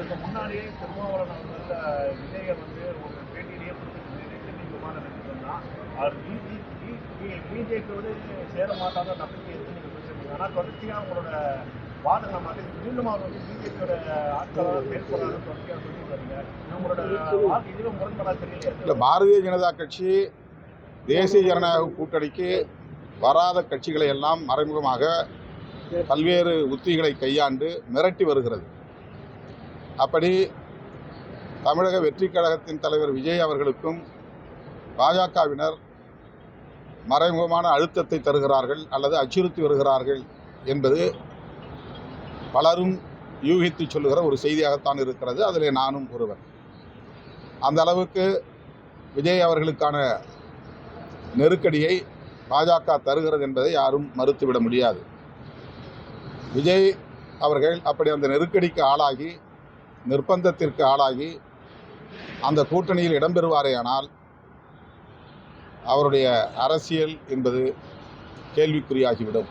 இதுக்கு முன்னாடியே திருமாவளவன் அவர்கள் விஜயை வந்து ஒரு பேட்டியிலேயே கொடுத்துருக்காங்க. அவர் பிஜேபியோடு சேர மாட்டாத நம்பிக்கை இருக்குன்னு நீங்கள் சொல்லியிருந்தீங்க. ஆனால் தொடர்ச்சியாக உங்களோட வாதங்களை மாற்றி மீண்டும் அவர் வந்து பிஜேபியோட ஆட்களாக செயல்படாத தொடர்ச்சியாக சொல்லிட்டு வரீங்க. உங்களோட வாக்கு இதுவும் முரண்படா தெரியலையா? இல்லை, பாரதிய ஜனதா கட்சி தேசிய ஜனநாயக கூட்டணிக்கு வராத கட்சிகளை எல்லாம் மறைமுகமாக பல்வேறு உத்திகளை கையாண்டு மிரட்டி வருகிறது. அப்படி தமிழக வெற்றி கழகத்தின் தலைவர் விஜய் அவர்களுக்கும் பாஜகவினர் மறைமுகமான அழுத்தத்தை தருகிறார்கள் அல்லது அச்சுறுத்தி வருகிறார்கள் என்பது பலரும் யூகித்து சொல்லுகிற ஒரு செய்தியாகத்தான் இருக்கிறது. அதில் நானும் ஒருவர். அந்த அளவுக்கு விஜய் அவர்களுக்கான நெருக்கடியை பாஜக தருகிறது என்பதை யாரும் மறுத்துவிட முடியாது. விஜய் அவர்கள் அப்படி அந்த நெருக்கடிக்கு ஆளாகி, நிர்பந்தத்திற்கு ஆளாகி அந்த கூட்டணியில் இடம்பெறுவாரேயானால் அவருடைய அரசியல் என்பது கேள்விக்குறியாகிவிடும்.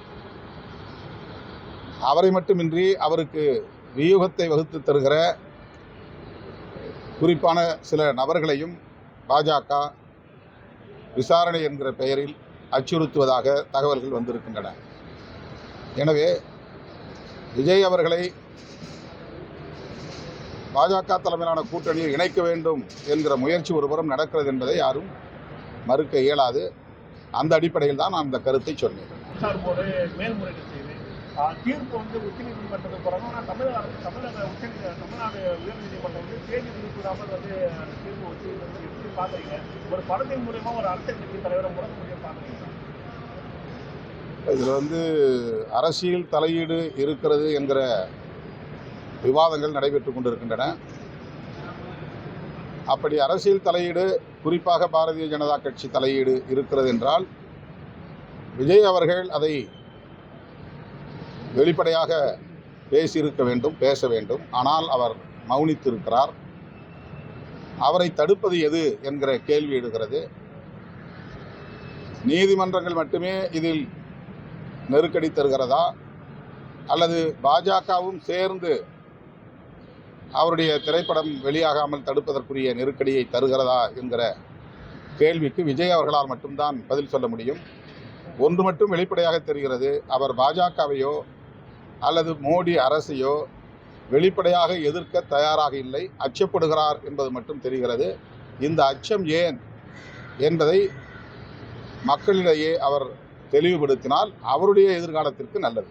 அவரை மட்டுமின்றி அவருக்கு வியூகத்தை வகுத்து தருகிற குறிப்பான சில நபர்களையும் பாஜக விசாரணை என்கிற பெயரில் அச்சுறுத்துவதாக தகவல்கள் வந்திருக்கின்றன. எனவே விஜய் அவர்களை பாஜக தலைமையிலான கூட்டணியில் இணைக்க வேண்டும் என்கிற முயற்சி ஒருபுறம் நடக்கிறது என்பதை யாரும் மறுக்க இயலாது. அந்த அடிப்படையில் தான் நான் அந்த கருத்தை சொன்னேன். மேல்முறையீடு செய்து தீர்ப்பு வந்து உச்சநீதிமன்றத்துக்கு போகிறாங்க. ஆனால் தமிழ்நாடு உயர்நீதிமன்றம் வந்து தேதி குறிப்பிடாமல் வந்து தீர்ப்பு வச்சு எப்படி பார்க்குறீங்க? ஒரு படத்தின் மூலமா ஒரு அரசியல் கட்சி தலைவரை முடக்க முடியும் பார்க்குறீங்க? இதில் வந்து அரசியல் தலையீடு இருக்கிறது என்கிற விவாதங்கள் நடைபெற்று கொண்டிருக்கின்றன. அப்படி அரசியல் தலையீடு, குறிப்பாக பாரதிய ஜனதா கட்சி தலையீடு இருக்கிறது என்றால் விஜய் அவர்கள் அதை வெளிப்படையாக பேசியிருக்க வேண்டும், பேச வேண்டும். ஆனால் அவர் மௌனித்திருக்கிறார். அவரை தடுப்பது எது என்கிற கேள்வி எழுகிறது. நீதிமன்றங்கள் மட்டுமே இதில் நெருக்கடி தருகிறதா அல்லது பாஜகவும் சேர்ந்து அவருடைய திரைப்படம் வெளியாகாமல் தடுப்பதற்குரிய நெருக்கடியை தருகிறதா என்கிற கேள்விக்கு விஜய் அவர்களால் மட்டும்தான் பதில் சொல்ல முடியும். ஒன்று மட்டும் வெளிப்படையாக தெரிகிறது, அவர் பாஜகவையோ அல்லது மோடி அரசையோ வெளிப்படையாக எதிர்க்க தயாராக இல்லை, அச்சப்படுகிறார் என்பது மட்டும் தெரிகிறது. இந்த அச்சம் ஏன் என்பதை மக்களிடையே அவர் தெளிவுபடுத்தினால் அவருடைய எதிர்காலத்திற்கு நல்லது.